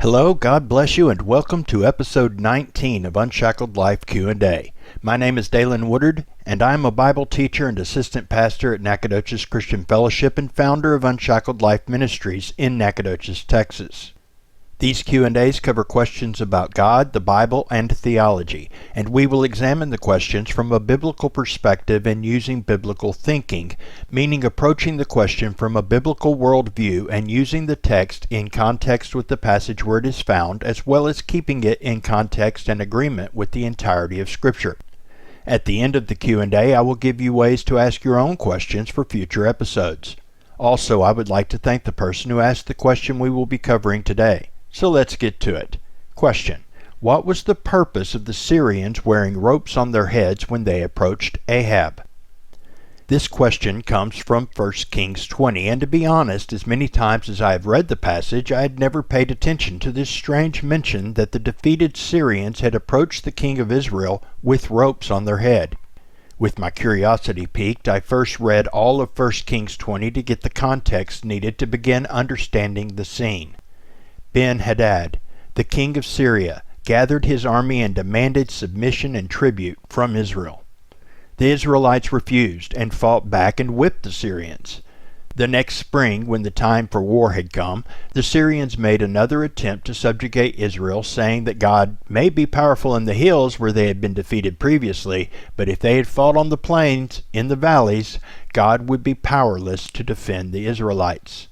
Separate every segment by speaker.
Speaker 1: Hello, God bless you, and welcome to episode 19 of Unshackled Life Q&A. My name is Dalen Woodard, and I am a Bible teacher and assistant pastor at Nacogdoches Christian Fellowship and founder of Unshackled Life Ministries in Nacogdoches, Texas. These Q&As cover questions about God, the Bible, and theology, and we will examine the questions from a biblical perspective and using biblical thinking, meaning approaching the question from a biblical worldview and using the text in context with the passage where it is found, as well as keeping it in context and agreement with the entirety of Scripture. At the end of the Q&A, I will give you ways to ask your own questions for future episodes. Also, I would like to thank the person who asked the question we will be covering today. So let's get to it. Question: what was the purpose of the Syrians wearing ropes on their heads when they approached Ahab? This question comes from 1 Kings 20, and to be honest, as many times as I have read the passage, I had never paid attention to this strange mention that the defeated Syrians had approached the king of Israel with ropes on their head. With my curiosity piqued, I first read all of 1 Kings 20 to get the context needed to begin understanding the scene. Ben-Hadad, the king of Syria, gathered his army and demanded submission and tribute from Israel. The Israelites refused and fought back and whipped the Syrians. The next spring, when the time for war had come, the Syrians made another attempt to subjugate Israel, saying that God may be powerful in the hills where they had been defeated previously, but if they had fought on the plains, in the valleys, God would be powerless to defend the Israelites.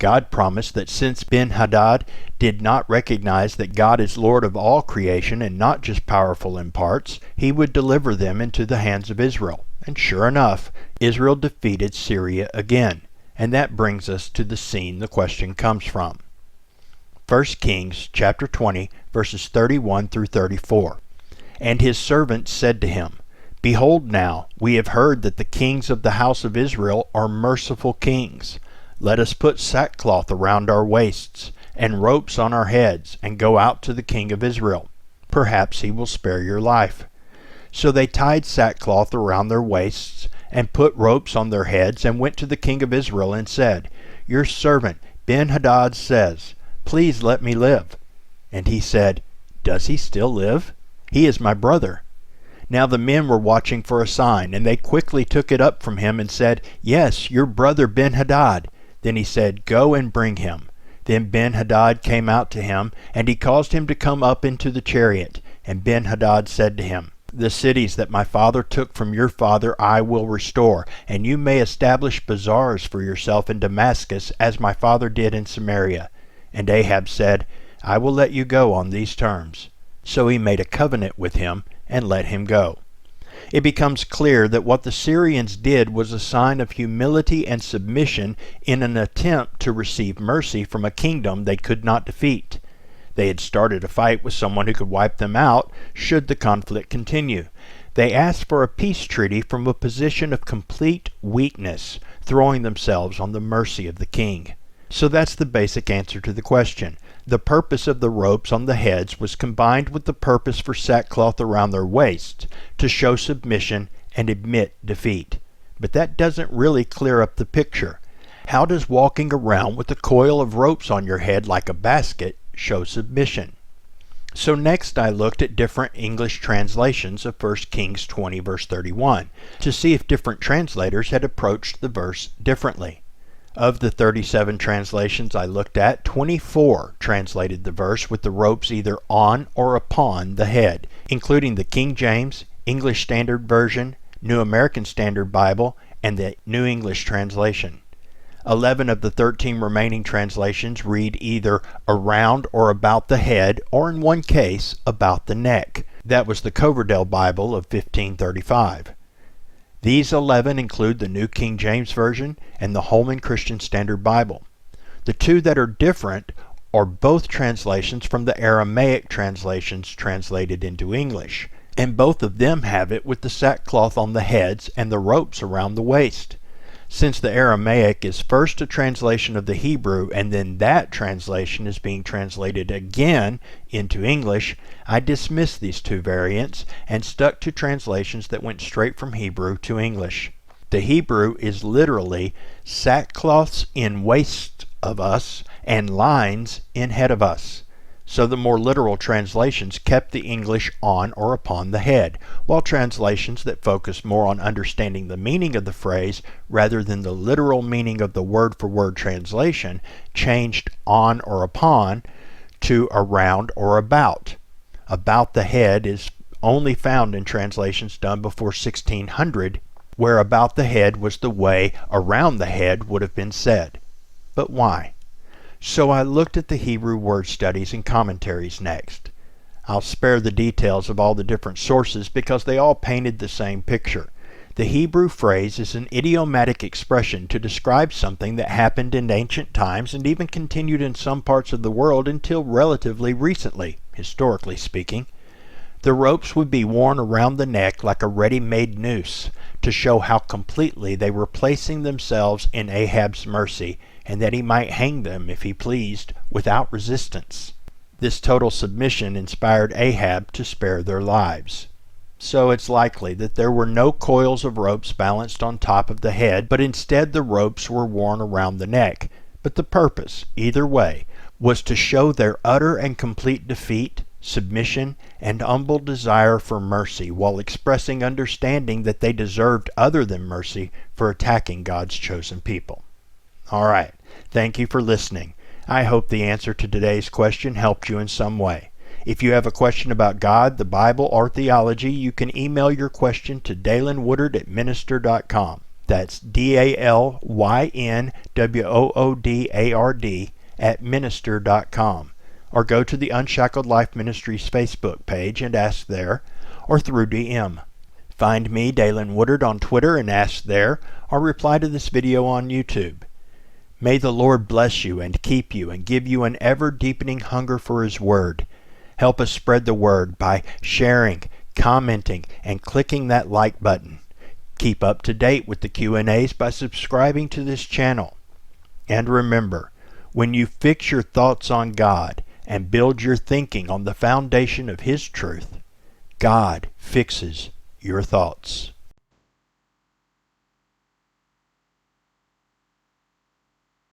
Speaker 1: God promised that since Ben-Hadad did not recognize that God is Lord of all creation and not just powerful in parts, he would deliver them into the hands of Israel. And sure enough, Israel defeated Syria again. And that brings us to the scene the question comes from. 1 Kings chapter 20, verses 31 through 34. And his servants said to him, Behold now, we have heard that the kings of the house of Israel are merciful kings. Let us put sackcloth around our waists, and ropes on our heads, and go out to the king of Israel. Perhaps he will spare your life. So they tied sackcloth around their waists, and put ropes on their heads, and went to the king of Israel, and said, Your servant Ben-Hadad says, Please let me live. And he said, Does he still live? He is my brother. Now the men were watching for a sign, and they quickly took it up from him, and said, Yes, your brother Ben-Hadad. Then he said, Go and bring him. Then Ben-Hadad came out to him, and he caused him to come up into the chariot. And Ben-Hadad said to him, The cities that my father took from your father I will restore, and you may establish bazaars for yourself in Damascus, as my father did in Samaria. And Ahab said, I will let you go on these terms. So he made a covenant with him, and let him go. It becomes clear that what the Syrians did was a sign of humility and submission in an attempt to receive mercy from a kingdom they could not defeat. They had started a fight with someone who could wipe them out should the conflict continue. They asked for a peace treaty from a position of complete weakness, throwing themselves on the mercy of the king. So that's the basic answer to the question. The purpose of the ropes on the heads was combined with the purpose for sackcloth around their waists to show submission and admit defeat. But that doesn't really clear up the picture. How does walking around with a coil of ropes on your head like a basket show submission? So next I looked at different English translations of 1 Kings 20 verse 31 to see if different translators had approached the verse differently. Of the 37 translations I looked at, 24 translated the verse with the ropes either on or upon the head, including the King James, English Standard Version, New American Standard Bible, and the New English Translation. 11 of the 13 remaining translations read either around or about the head, or in one case, about the neck. That was the Coverdale Bible of 1535. These 11 include the New King James Version and the Holman Christian Standard Bible. The two that are different are both translations from the Aramaic translations translated into English, and both of them have it with the sackcloth on the heads and the ropes around the waist. Since the Aramaic is first a translation of the Hebrew and then that translation is being translated again into English, I dismissed these two variants and stuck to translations that went straight from Hebrew to English. The Hebrew is literally sackcloths in waist of us and lines in head of us. So the more literal translations kept the English on or upon the head, while translations that focused more on understanding the meaning of the phrase rather than the literal meaning of the word-for-word translation changed on or upon to around or about. About the head is only found in translations done before 1600, where about the head was the way around the head would have been said. But why? So I looked at the Hebrew word studies and commentaries next. I'll spare the details of all the different sources because they all painted the same picture. The Hebrew phrase is an idiomatic expression to describe something that happened in ancient times and even continued in some parts of the world until relatively recently, historically speaking. The ropes would be worn around the neck like a ready-made noose to show how completely they were placing themselves in Ahab's mercy and that he might hang them, if he pleased, without resistance. This total submission inspired Ahab to spare their lives. So it's likely that there were no coils of ropes balanced on top of the head, but instead the ropes were worn around the neck. But the purpose, either way, was to show their utter and complete defeat, submission, and humble desire for mercy, while expressing understanding that they deserved other than mercy for attacking God's chosen people. All right, thank you for listening. I hope the answer to today's question helped you in some way. If you have a question about God, the Bible, or theology, you can email your question to DalenWoodard@minister.com. That's DalenWoodard@minister.com. Or go to the Unshackled Life Ministries Facebook page and ask there, or through DM. Find me, Dalen Woodard, on Twitter and ask there, or reply to this video on YouTube. May the Lord bless you and keep you and give you an ever-deepening hunger for His Word. Help us spread the word by sharing, commenting, and clicking that like button. Keep up to date with the Q&As by subscribing to this channel. And remember, when you fix your thoughts on God and build your thinking on the foundation of His truth, God fixes your thoughts.